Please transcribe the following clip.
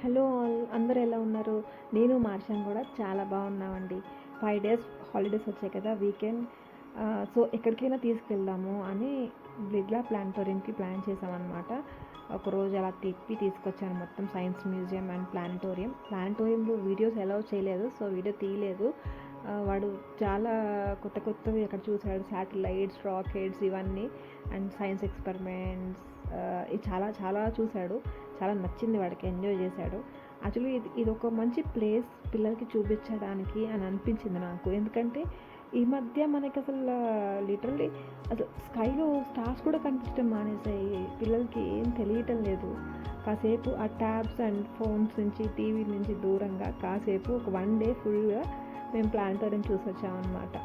Hello all, అందరూ ఎలా ఉన్నారు? నేను మార్షాన్ కూడా చాలా బాగున్నామండి. 5 డేస్ హాలిడేస్ వచ్చాయి కదా, వీకెండ్. సో ఎక్కడికైనా తీసుకెళ్దాము అని బిర్లా ప్లానిటోరియంకి ప్లాన్ చేసామన్నమాట. ఒకరోజు అలా తీసుకొచ్చాను మొత్తం సైన్స్ మ్యూజియం అండ్ ప్లానిటోరియంలో వీడియోస్ అలౌ చేయలేదు, సో వీడియో తీయలేదు. వాడు చాలా కొత్త కొత్తవి అక్కడ చూశాడు, శాటిలైట్స్, రాకెట్స్ ఇవన్నీ అండ్ సైన్స్ ఎక్స్పెరిమెంట్స్. చాలా చాలా చూశాడు, చాలా నచ్చింది వాడికి, ఎంజాయ్ చేశాడు. యాక్చువల్లీ ఇది ఒక మంచి ప్లేస్ పిల్లలకి చూపించడానికి అని అనిపించింది నాకు. ఎందుకంటే ఈ మధ్య మనకి అసలు లిటరల్లీ అసలు స్కైలో స్టార్స్ కూడా కనిపించడం మానేసాయి. పిల్లలకి ఏం తెలియటం లేదు. కాసేపు ఆ ట్యాబ్స్ అండ్ ఫోన్స్ నుంచి, టీవీ నుంచి దూరంగా కాసేపు ఒక 1 డే ఫుల్గా మేము ప్లానిటోరియం చూసి వచ్చామన్నమాట.